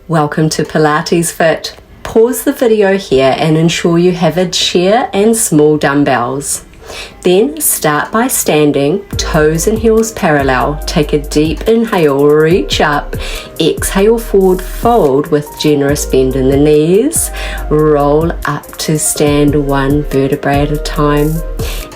Welcome to PilatesFit. Pause the video here and ensure you have a chair and small dumbbells. Then start by standing, toes and heels parallel. Take a deep inhale, reach up. Exhale, forward fold with generous bend in the knees. Roll up to stand one vertebrae at a time.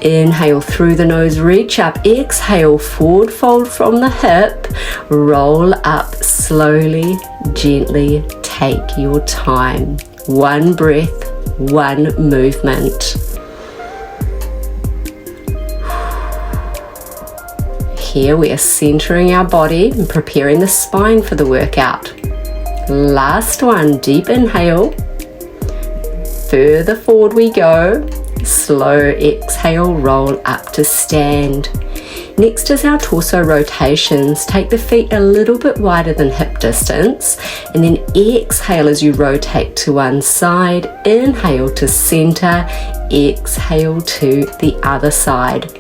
Inhale through the nose, reach up. Exhale, forward fold from the hip. Roll up slowly, gently. Take your time. One breath, one movement. Here we are centering our body and preparing the spine for the workout. Last one, deep inhale. Further forward we go. Slow exhale, roll up to stand. Next is our torso rotations. Take the feet a little bit wider than hip distance and then exhale as you rotate to one side. Inhale to center, exhale to the other side.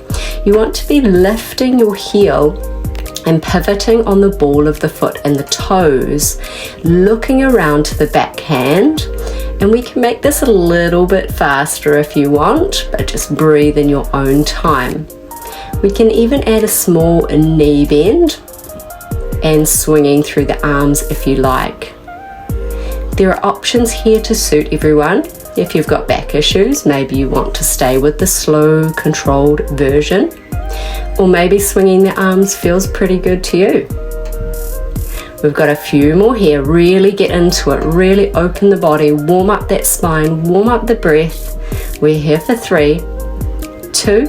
You want to be lifting your heel and pivoting on the ball of the foot and the toes, looking around to the back hand. And we can make this a little bit faster if you want, but just breathe in your own time. We can even add a small knee bend and swinging through the arms if you like. There are options here to suit everyone. If you've got back issues, maybe you want to stay with the slow, controlled version, or maybe swinging the arms feels pretty good to you. We've got a few more here. Really get into it, really open the body, warm up that spine, warm up the breath. We're here for 3, 2,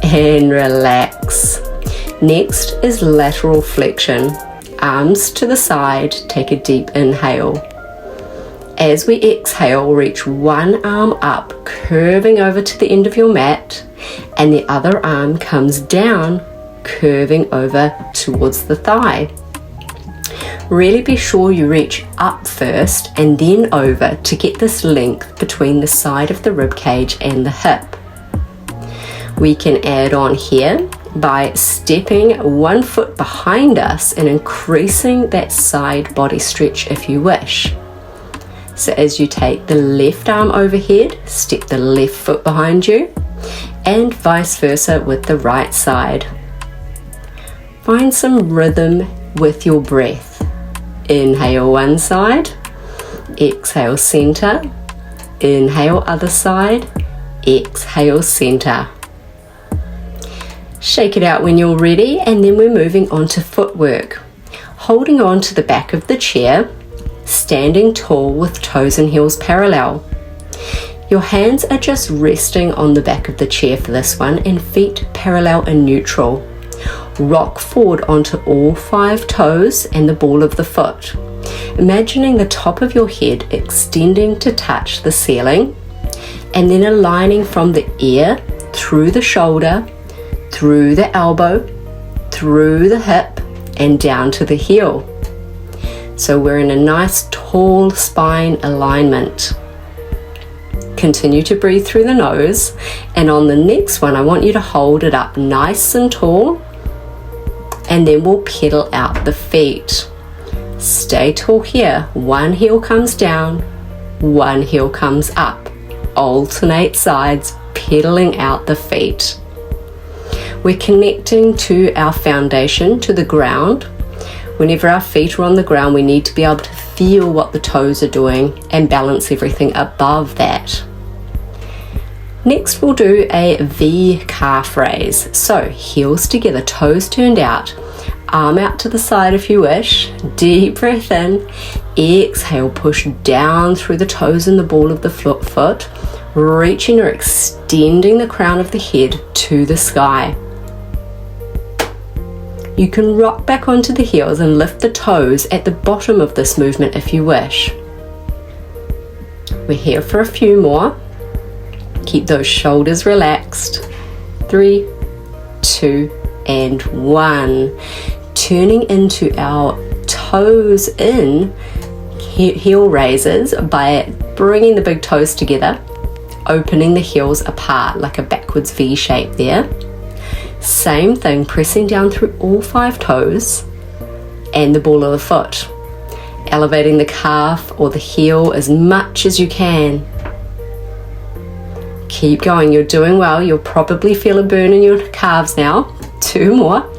and relax. Next is lateral flexion. Arms to the side, take a deep inhale. As we exhale, reach one arm up, curving over to the end of your mat, and the other arm comes down, curving over towards the thigh. Really be sure you reach up first and then over to get this length between the side of the rib cage and the hip. We can add on here by stepping one foot behind us and increasing that side body stretch if you wish. So as you take the left arm overhead, step the left foot behind you, and vice versa with the right side. Find some rhythm with your breath. Inhale one side, exhale center, inhale other side, exhale center. Shake it out when you're ready, and then we're moving on to footwork. Holding on to the back of the chair, standing tall with toes and heels parallel. Your hands are just resting on the back of the chair for this one and feet parallel and neutral. Rock forward onto all 5 toes and the ball of the foot. Imagining the top of your head extending to touch the ceiling and then aligning from the ear through the shoulder, through the elbow, through the hip and down to the heel. So we're in a nice tall spine alignment. Continue to breathe through the nose, and on the next one I want you to hold it up nice and tall, and then we'll pedal out the feet. Stay tall here. One heel comes down, one heel comes up. Alternate sides, pedaling out the feet. We're connecting to our foundation, to the ground. Whenever our feet are on the ground, we need to be able to feel what the toes are doing and balance everything above that. Next, we'll do a V calf raise. So heels together, toes turned out, arm out to the side if you wish. Deep breath in, exhale, push down through the toes and the ball of the foot, reaching or extending the crown of the head to the sky. You can rock back onto the heels and lift the toes at the bottom of this movement if you wish. We're here for a few more. Keep those shoulders relaxed. 3, 2, and 1. Turning into our toes in heel raises by bringing the big toes together, opening the heels apart like a backwards V shape there. Same thing, pressing down through all 5 toes and the ball of the foot. elevating the calf or the heel as much as you can. Keep going, you're doing well. You'll probably feel a burn in your calves now. 2 more.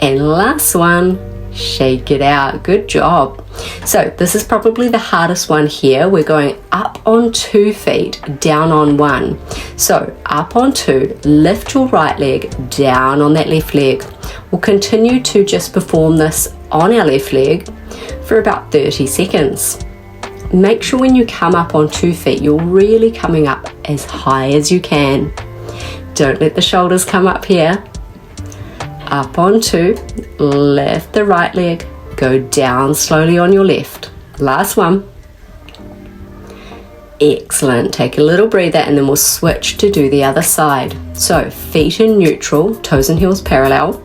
And last one, shake it out. Good job. So this is probably the hardest one here. We're going up on 2 feet, down on 1. So up on 2, lift your right leg, down on that left leg. We'll continue to just perform this on our left leg for about 30 seconds. Make sure when you come up on 2 feet, you're really coming up as high as you can. Don't let the shoulders come up here. Up on 2, lift the right leg, go down slowly on your left. Last one. Excellent. Take a little breather and then we'll switch to do the other side. So feet in neutral, toes and heels parallel.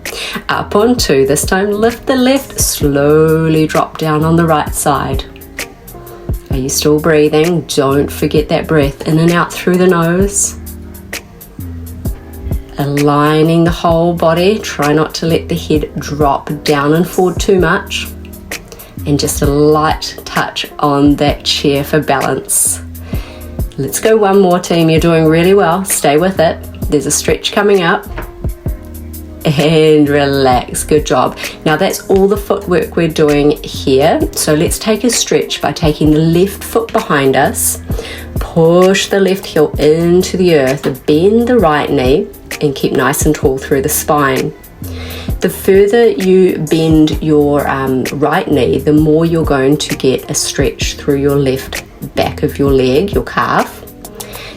Up on 2, this time lift the left, slowly drop down on the right side. Are you still breathing? Don't forget that breath in and out through the nose. Aligning the whole body. Try not to let the head drop down and forward too much. And just a light touch on that chair for balance. Let's go one more, team. You're doing really well. Stay with it. There's a stretch coming up. And relax. Good job. Now that's all the footwork we're doing here. So let's take a stretch by taking the left foot behind us. Push the left heel into the earth. Bend the right knee and keep nice and tall through the spine. The further you bend your right knee, the more you're going to get a stretch through your left back of your leg, your calf.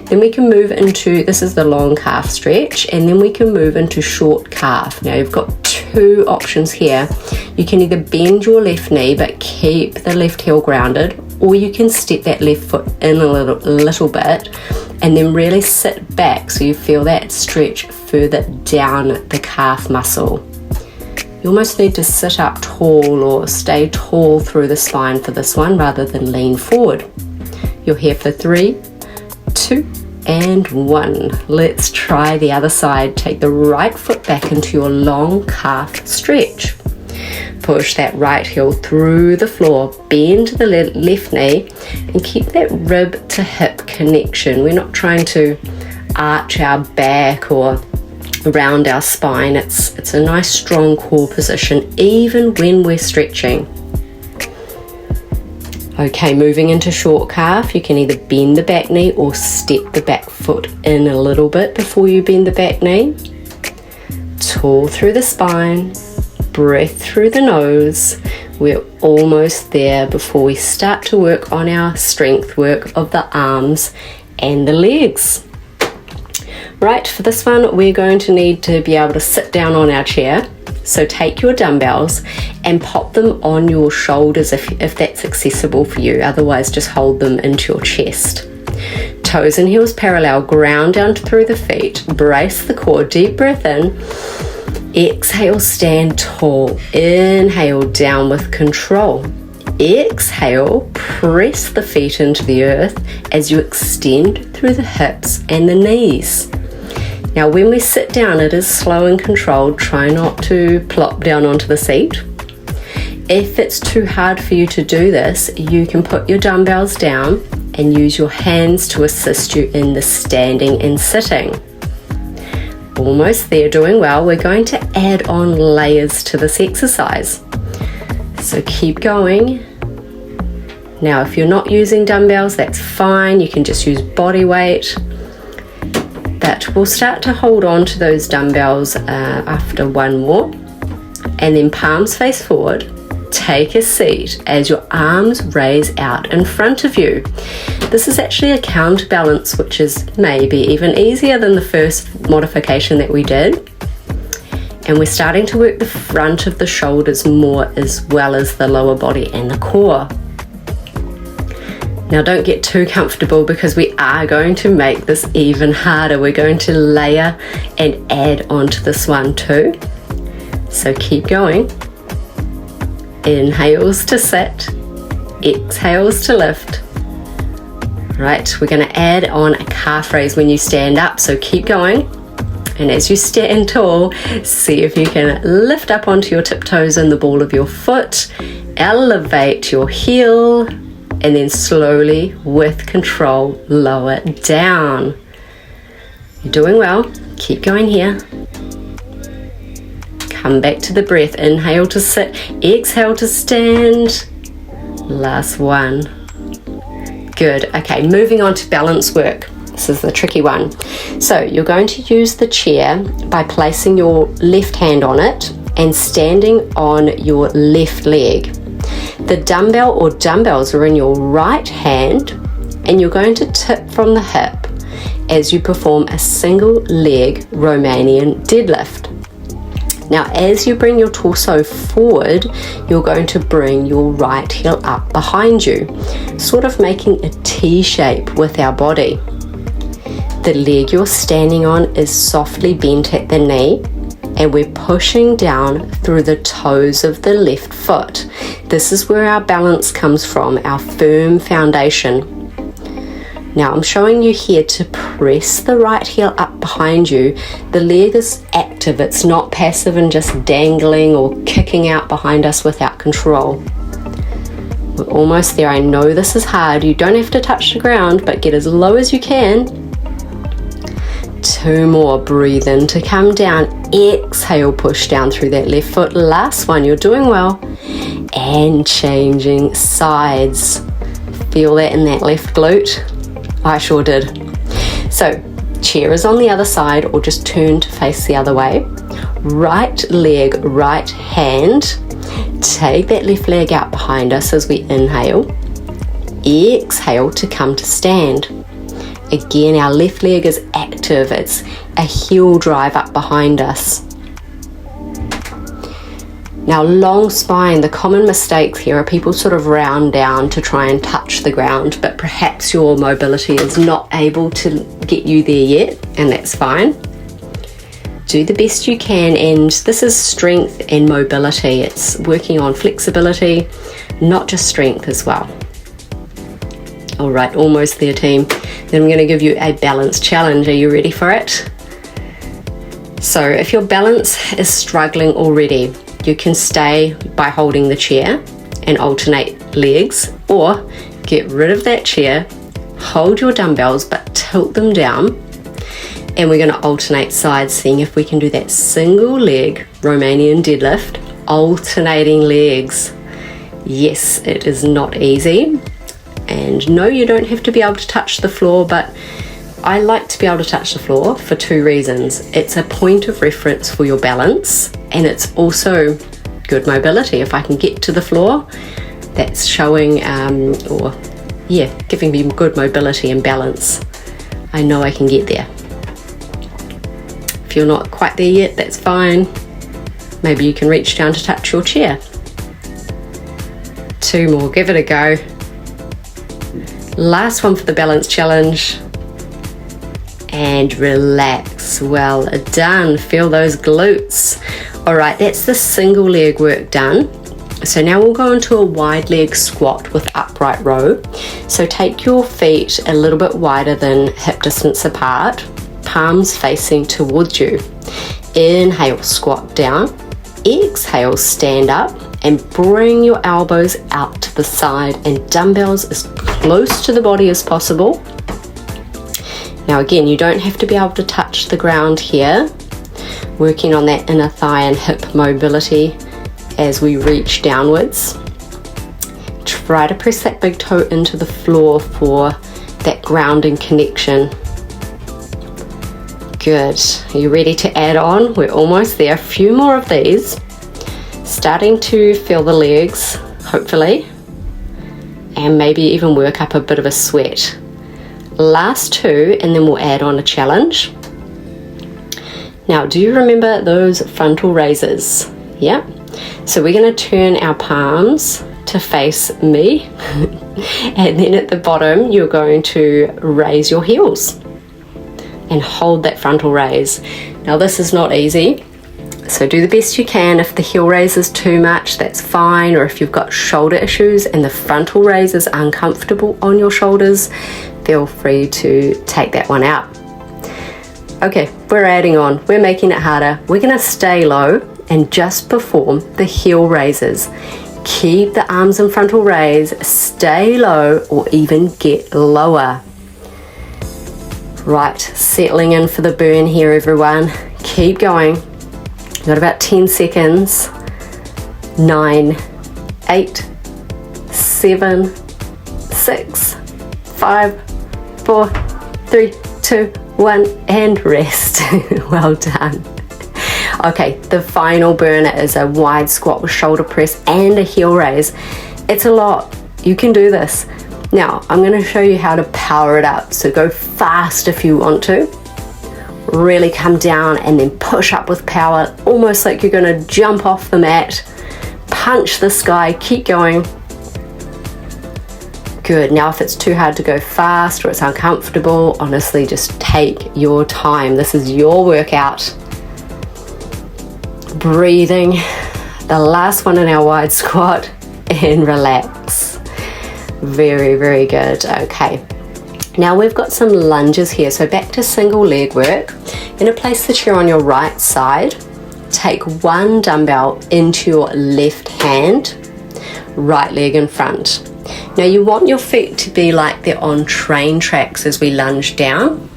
Then we can move into, this is the long calf stretch, and then we can move into short calf. Now you've got 2 options here. You can either bend your left knee but keep the left heel grounded, or you can step that left foot in a little bit and then really sit back so you feel that stretch further down the calf muscle. You almost need to sit up tall or stay tall through the spine for this one rather than lean forward. You're here for 3, 2, and 1. Let's try the other side. Take the right foot back into your long calf stretch. Push that right heel through the floor, bend the left knee, and keep that rib to hip connection. We're not trying to arch our back or around our spine. It's a nice strong core position even when we're stretching. Okay, moving into short calf, you can either bend the back knee or step the back foot in a little bit before you bend the back knee. Tall through the spine, breath through the nose. We're almost there before we start to work on our strength work of the arms and the legs. Right, for this one, we're going to need to be able to sit down on our chair. So take your dumbbells and pop them on your shoulders if that's accessible for you. Otherwise, just hold them into your chest. Toes and heels parallel, ground down through the feet. Brace the core, deep breath in. Exhale, stand tall. Inhale, down with control. Exhale, press the feet into the earth as you extend through the hips and the knees. Now when we sit down, it is slow and controlled. Try not to plop down onto the seat. If it's too hard for you to do this, you can put your dumbbells down and use your hands to assist you in the standing and sitting. Almost there, doing well. We're going to add on layers to this exercise. So keep going. Now if you're not using dumbbells, that's fine. You can just use body weight. But we'll start to hold on to those dumbbells after 1 more. And then palms face forward. Take a seat as your arms raise out in front of you. This is actually a counterbalance, which is maybe even easier than the first modification that we did. And we're starting to work the front of the shoulders more as well as the lower body and the core. Now don't get too comfortable because we are going to make this even harder. We're going to layer and add onto this one too. So keep going. Inhales to sit, exhales to lift. Right, we're going to add on a calf raise when you stand up, so keep going. And as you stand tall, see if you can lift up onto your tiptoes and the ball of your foot. elevate your heel and then slowly, with control, lower it down. You're doing well. Keep going here. Come back to the breath. Inhale to sit, exhale to stand. Last one. Good. Okay, moving on to balance work. This is the tricky one. So you're going to use the chair by placing your left hand on it and standing on your left leg. The dumbbell or dumbbells are in your right hand, and you're going to tip from the hip as you perform a single leg Romanian deadlift. Now, as you bring your torso forward, you're going to bring your right heel up behind you, sort of making a T shape with our body. The leg you're standing on is softly bent at the knee, and we're pushing down through the toes of the left foot. This is where our balance comes from, our firm foundation. Now I'm showing you here to press the right heel up behind you. The leg is active, it's not passive and just dangling or kicking out behind us without control. We're almost there. I know this is hard. You don't have to touch the ground, but get as low as you can. 2 more. Breathe in to come down. Exhale, push down through that left foot. Last one. You're doing well. And changing sides. Feel that in that left glute? I sure did. So, chair is on the other side, or just turn to face the other way. Right leg, right hand. Take that left leg out behind us as we inhale. Exhale to come to stand. Again, our left leg is active. It's a heel drive up behind us. Now, long spine, the common mistakes here are people sort of round down to try and touch the ground, but perhaps your mobility is not able to get you there yet, and that's fine. Do the best you can, and this is strength and mobility. It's working on flexibility, not just strength as well. All right, almost there, team. Then I'm going to give you a balance challenge. Are you ready for it? So if your balance is struggling already, you can stay by holding the chair and alternate legs, or get rid of that chair, hold your dumbbells but tilt them down, and we're going to alternate sides, seeing if we can do that single leg Romanian deadlift, alternating legs. Yes, it is not easy, and no, you don't have to be able to touch the floor, but I like to be able to touch the floor for 2 reasons. It's a point of reference for your balance, and it's also good mobility. If I can get to the floor, that's showing, giving me good mobility and balance. I know I can get there. If you're not quite there yet, that's fine. Maybe you can reach down to touch your chair. 2 more, give it a go. Last one for the balance challenge. And relax. Well done. Feel those glutes. All right, that's the single leg work done. So now we'll go into a wide leg squat with upright row. So take your feet a little bit wider than hip distance apart, palms facing towards you. Inhale, squat down. Exhale, stand up and bring your elbows out to the side and dumbbells as close to the body as possible. Now again, you don't have to be able to touch the ground here. Working on that inner thigh and hip mobility as we reach downwards. Try to press that big toe into the floor for that grounding connection. Good. Are you ready to add on? We're almost there. A few more of these. Starting to feel the legs, hopefully, and maybe even work up a bit of a sweat. Last 2, and then we'll add on a challenge. Now, do you remember those frontal raises? Yeah. So we're going to turn our palms to face me, and then at the bottom, you're going to raise your heels and hold that frontal raise. Now, this is not easy, so do the best you can. If the heel raise is too much, that's fine, or if you've got shoulder issues and the frontal raise is uncomfortable on your shoulders, feel free to take that one out. Okay, we're adding on. We're making it harder. We're going to stay low and just perform the heel raises. Keep the arms in frontal raise, stay low or even get lower. Right, settling in for the burn here, everyone. Keep going. Got about 10 seconds. 9, 8, 7, 6, 5, 4, 3, 2, 1, and rest. Well done. Okay, the final burner is a wide squat with shoulder press and a heel raise. It's a lot. You can do this. Now, I'm going to show you how to power it up. So go fast if you want to. Really come down and then push up with power, almost like you're going to jump off the mat. Punch the sky, keep going. Good. Now, if it's too hard to go fast or it's uncomfortable, honestly, just take your time. This is your workout. Breathing. The last one in our wide squat, and relax. Very, very good. Okay. Now we've got some lunges here. So back to single leg work. You're going to place the chair on your right side. Take one dumbbell into your left hand, right leg in front. Now you want your feet to be like they're on train tracks as we lunge down,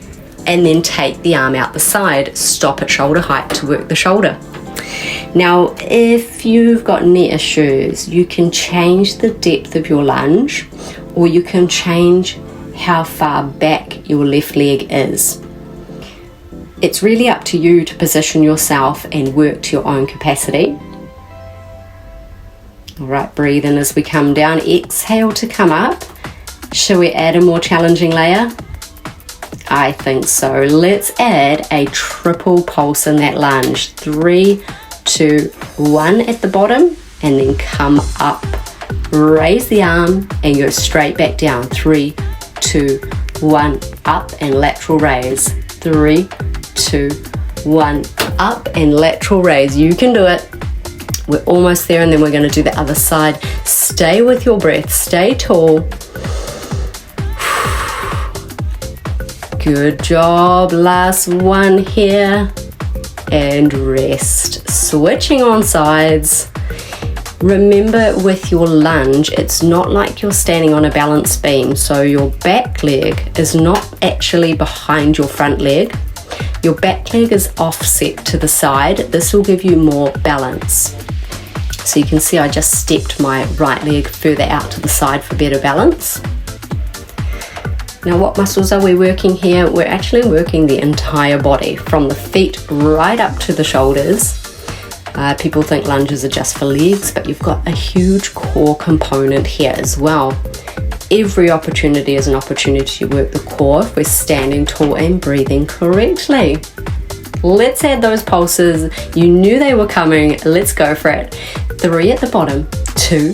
and then take the arm out the side. Stop at shoulder height to work the shoulder. Now, if you've got knee issues, you can change the depth of your lunge, or you can change how far back your left leg is. It's really up to you to position yourself and work to your own capacity. All right, breathe in as we come down. Exhale to come up. Shall we add a more challenging layer? I think so. Let's add a triple pulse in that lunge. 3, 2, 1 at the bottom, and then come up. Raise the arm and go straight back down. 3, 2, 1, up and lateral raise. 3, 2, 1, up and lateral raise. You can do it. We're almost there, and then we're going to do the other side. Stay with your breath. Stay tall. Good job. Last one here. And rest. Switching on sides. Remember, with your lunge, it's not like you're standing on a balance beam. So your back leg is not actually behind your front leg. Your back leg is offset to the side. This will give you more balance. So you can see I just stepped my right leg further out to the side for better balance. Now, what muscles are we working here? We're actually working the entire body, from the feet right up to the shoulders. People think lunges are just for legs, but you've got a huge core component here as well. Every opportunity is an opportunity to work the core if we're standing tall and breathing correctly. Let's add those pulses. You knew they were coming. Let's go for it. 3 at the bottom, 2,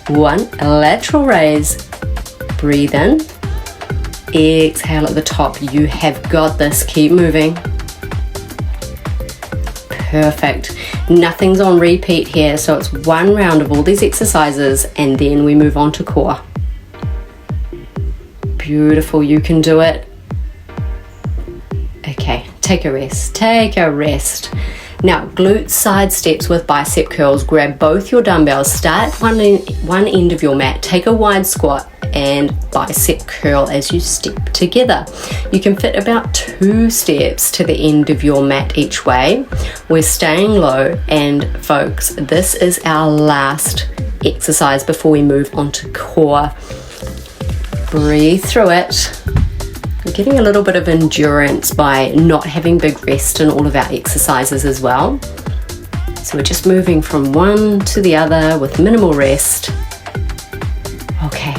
1, lateral raise. Breathe in. Exhale at the top. You have got this. Keep moving. Perfect. Nothing's on repeat here, so it's one round of all these exercises, and then we move on to core. Beautiful. You can do it. Okay, take a rest. Take a rest. Now, glute side steps with bicep curls. Grab both your dumbbells. Start at one end of your mat. Take a wide squat and bicep curl as you step together. You can fit about 2 steps to the end of your mat each way. We're staying low, and folks, this is our last exercise before we move on to core. Breathe through it. We're getting a little bit of endurance by not having big rest in all of our exercises as well. So we're just moving from one to the other with minimal rest. Okay,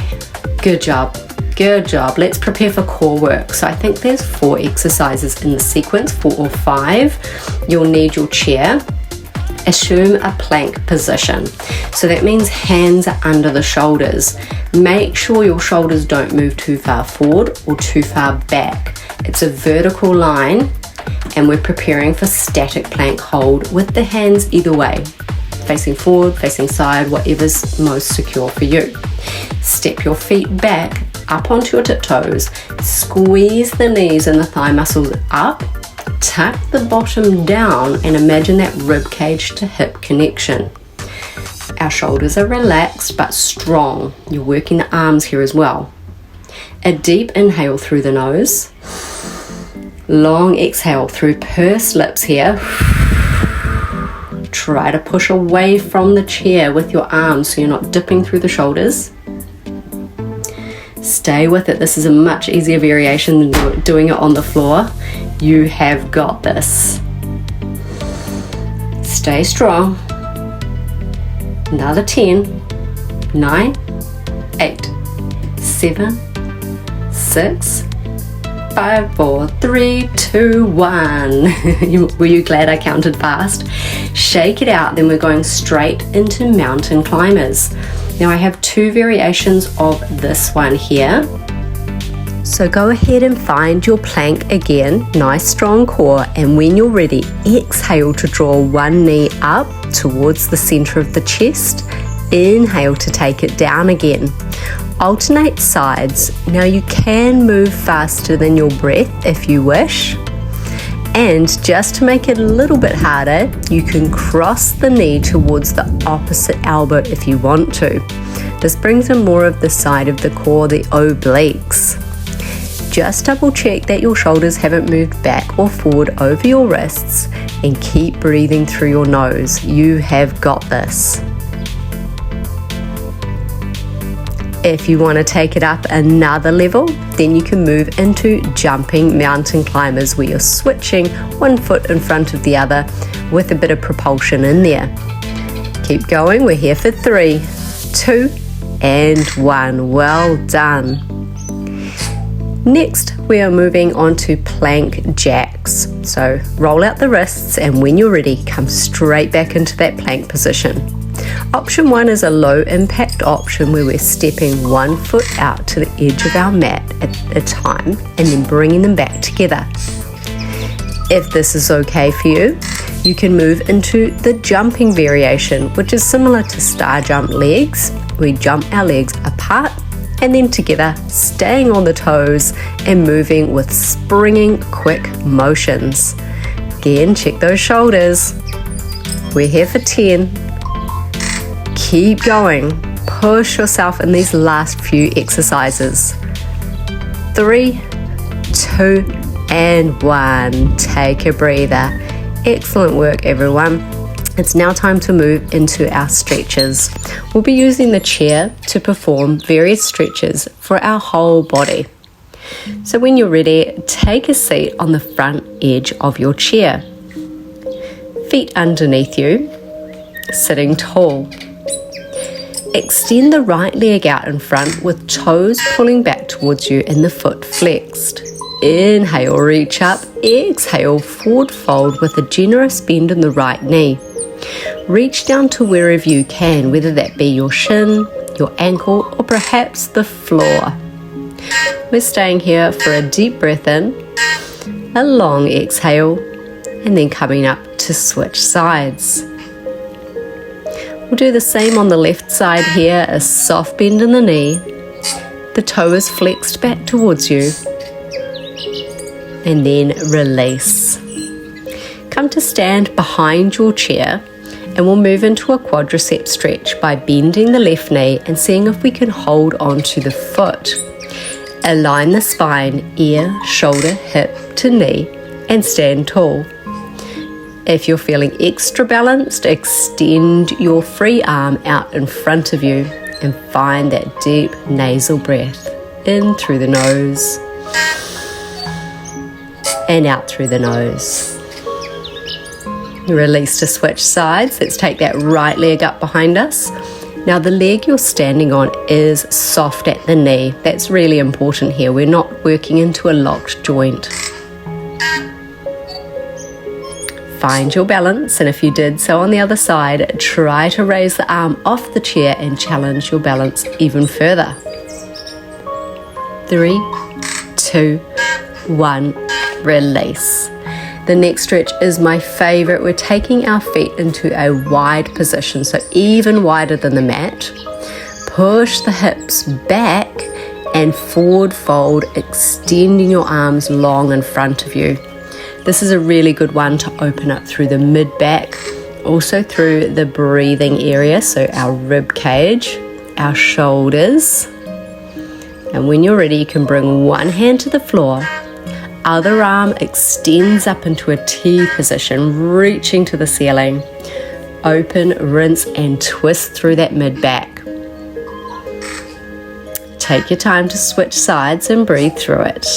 good job. Good job. Let's prepare for core work. So I think there's 4 exercises in the sequence, 4 or 5. You'll need your chair. Assume a plank position. So that means hands are under the shoulders. Make sure your shoulders don't move too far forward or too far back. It's a vertical line, and we're preparing for static plank hold with the hands either way, facing forward, facing side, whatever's most secure for you. Step your feet back up onto your tiptoes. Squeeze the knees and the thigh muscles up. Tuck the bottom down and imagine that rib cage to hip connection. Our shoulders are relaxed but strong. You're working the arms here as well. A deep inhale through the nose. Long exhale through pursed lips here. Try to push away from the chair with your arms so you're not dipping through the shoulders. Stay with it. This is a much easier variation than doing it on the floor. You have got this. Stay strong. Another 10, 9, 8, 7, 6, 5, 4, 3, 2, 1. Were you glad I counted fast? Shake it out, then we're going straight into mountain climbers. Now I have 2 variations of this one here. So go ahead and find your plank again, nice strong core, and when you're ready, exhale to draw one knee up towards the center of the chest. Inhale to take it down again. Alternate sides. Now you can move faster than your breath if you wish. And just to make it a little bit harder, you can cross the knee towards the opposite elbow if you want to. This brings in more of the side of the core, the obliques. Just double check that your shoulders haven't moved back or forward over your wrists and keep breathing through your nose. You have got this. If you want to take it up another level, then you can move into jumping mountain climbers where you're switching one foot in front of the other with a bit of propulsion in there. Keep going. We're here for 3, 2, and 1. Well done. Next, we are moving on to plank jacks. So roll out the wrists, and when you're ready, come straight back into that plank position. Option 1 is a low impact option where we're stepping one foot out to the edge of our mat at a time and then bringing them back together. If this is okay for you, you can move into the jumping variation, which is similar to star jump legs. We jump our legs apart and then together, staying on the toes and moving with springing quick motions. Again, check those shoulders. We're here for 10. Keep going. Push yourself in these last few exercises. 3, 2, and 1. Take a breather. Excellent work, everyone. It's now time to move into our stretches. We'll be using the chair to perform various stretches for our whole body. So when you're ready, take a seat on the front edge of your chair. Feet underneath you, sitting tall. Extend the right leg out in front with toes pulling back towards you and the foot flexed. Inhale, reach up. Exhale, forward fold with a generous bend in the right knee. Reach down to wherever you can, whether that be your shin, your ankle, or perhaps the floor. We're staying here for a deep breath in, a long exhale, and then coming up to switch sides. We'll do the same on the left side here, a soft bend in the knee. The toe is flexed back towards you. And then release. Come to stand behind your chair and we'll move into a quadricep stretch by bending the left knee and seeing if we can hold on to the foot. Align the spine, ear, shoulder, hip to knee and stand tall. If you're feeling extra balanced, extend your free arm out in front of you and find that deep nasal breath in through the nose and out through the nose. Release to switch sides. Let's take that right leg up behind us. Now the leg you're standing on is soft at the knee. That's really important here. We're not working into a locked joint. Find your balance, and if you did so on the other side, try to raise the arm off the chair and challenge your balance even further. 3, 2, 1, release. The next stretch is my favorite. We're taking our feet into a wide position, so even wider than the mat. Push the hips back and forward fold, extending your arms long in front of you. This is a really good one to open up through the mid-back also through the breathing area, so our rib cage, our shoulders. And when you're ready, you can bring one hand to the floor, other arm extends up into a T position, reaching to the ceiling. Open, rinse and twist through that mid-back. Take your time to switch sides and breathe through it.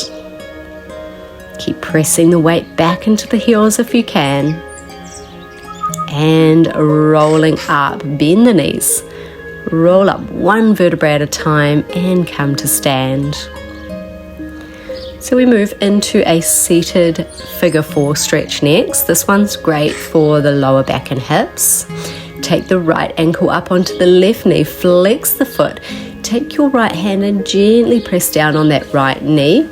Keep pressing the weight back into the heels if you can. And rolling up, bend the knees. Roll up one vertebra at a time and come to stand. So we move into a seated figure 4 stretch next. This one's great for the lower back and hips. Take the right ankle up onto the left knee, flex the foot. Take your right hand and gently press down on that right knee.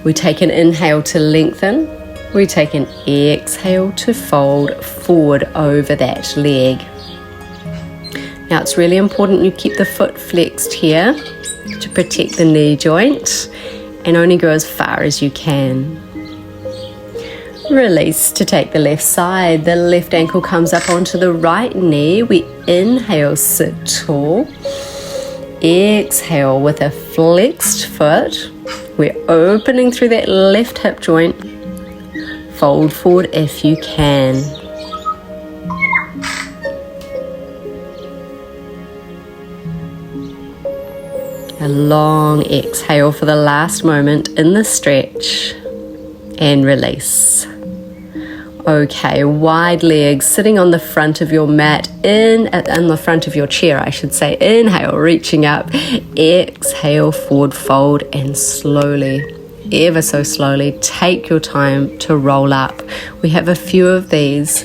We take an inhale to lengthen. We take an exhale to fold forward over that leg. Now it's really important you keep the foot flexed here to protect the knee joint and only go as far as you can. Release to take the left side. The left ankle comes up onto the right knee. We inhale, sit tall. Exhale with a flexed foot. We're opening through that left hip joint. Fold forward if you can. A long exhale for the last moment in the stretch. And release. Okay, wide legs sitting on the front of your mat, on the front of your chair, I should say. Inhale, reaching up. Exhale, forward fold, and slowly, ever so slowly, take your time to roll up. We have a few of these.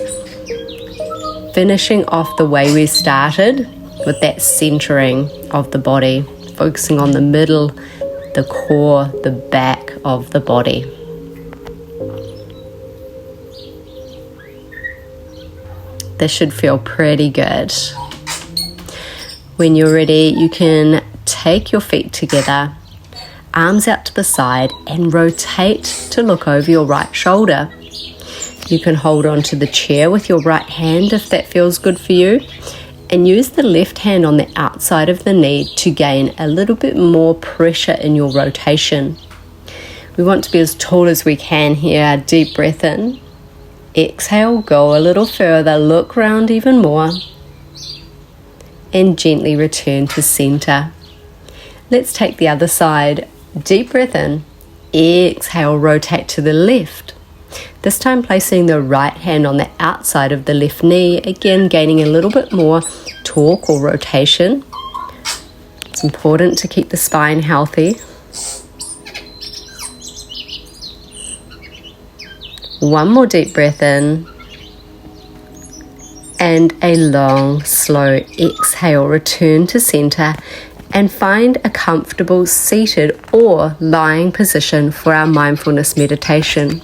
Finishing off the way we started with that centering of the body, focusing on the middle, the core, the back of the body. This should feel pretty good. When you're ready, you can take your feet together, arms out to the side, and rotate to look over your right shoulder. You can hold on to the chair with your right hand if that feels good for you, and use the left hand on the outside of the knee to gain a little bit more pressure in your rotation. We want to be as tall as we can here. Deep breath in. Exhale, go a little further, look round even more, and gently return to center. Let's take the other side. Deep breath in, exhale, rotate to the left. This time placing the right hand on the outside of the left knee, again gaining a little bit more torque or rotation. It's important to keep the spine healthy. One more deep breath in, and a long, slow exhale. Return to center and find a comfortable seated or lying position for our mindfulness meditation.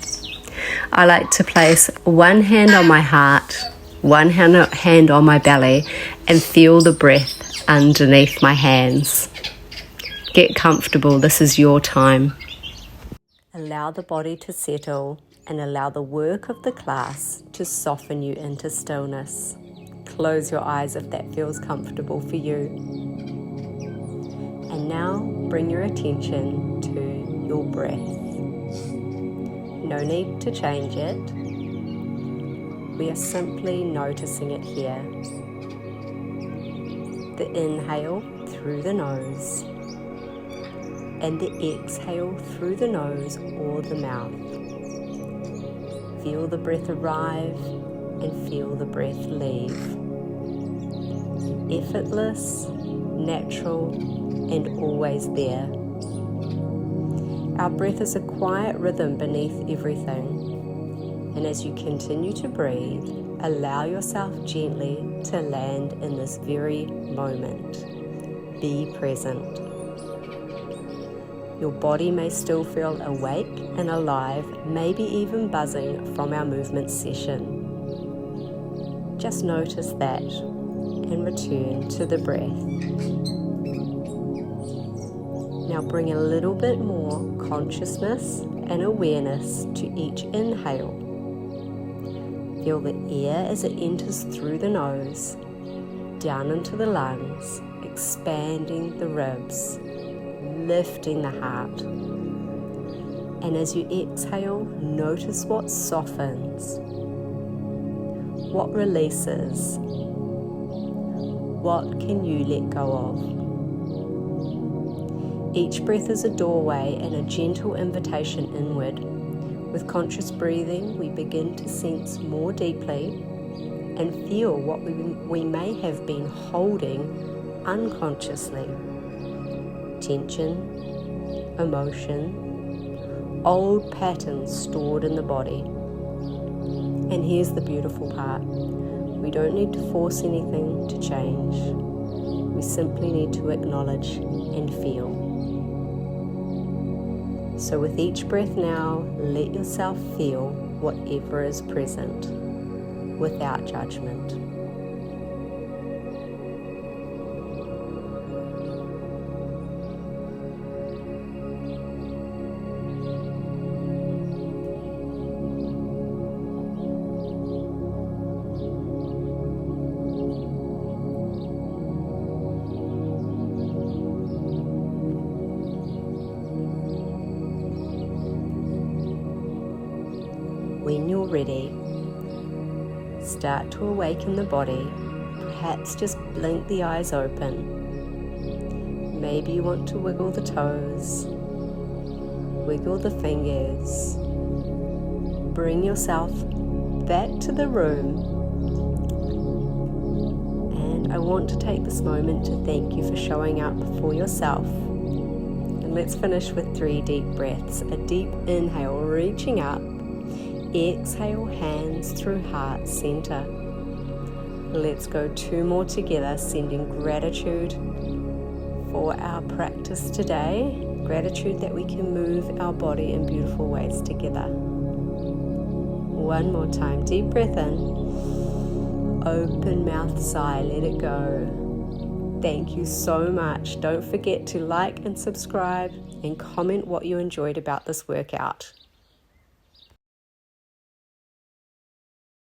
I like to place one hand on my heart, one hand on my belly, and feel the breath underneath my hands. Get comfortable, this is your time. Allow the body to settle and allow the work of the class to soften you into stillness. Close your eyes if that feels comfortable for you. And now bring your attention to your breath. No need to change it. We are simply noticing it here. The inhale through the nose and the exhale through the nose or the mouth. Feel the breath arrive and feel the breath leave. Effortless, natural, and always there. Our breath is a quiet rhythm beneath everything. And as you continue to breathe, allow yourself gently to land in this very moment. Be present. Your body may still feel awake and alive, maybe even buzzing from our movement session. Just notice that and return to the breath. Now bring a little bit more consciousness and awareness to each inhale. Feel the air as it enters through the nose, down into the lungs, expanding the ribs, lifting the heart. And as you exhale, notice what softens, what releases, what can you let go of. Each breath is a doorway and a gentle invitation inward. With conscious breathing, we begin to sense more deeply and feel what we may have been holding unconsciously. Tension, emotion, old patterns stored in the body. And here's the beautiful part. We don't need to force anything to change. We simply need to acknowledge and feel. So with each breath now, let yourself feel whatever is present without judgment. When you're ready, start to awaken the body. Perhaps just blink the eyes open. Maybe you want to wiggle the toes, wiggle the fingers. Bring yourself back to the room. And I want to take this moment to thank you for showing up for yourself. And let's finish with 3 deep breaths. A deep inhale, reaching up. Exhale, hands through heart center. Let's go 2 more together, sending gratitude for our practice today. Gratitude that we can move our body in beautiful ways together. 1 more time, deep breath in. Open mouth sigh, let it go. Thank you so much. Don't forget to like and subscribe and comment what you enjoyed about this workout.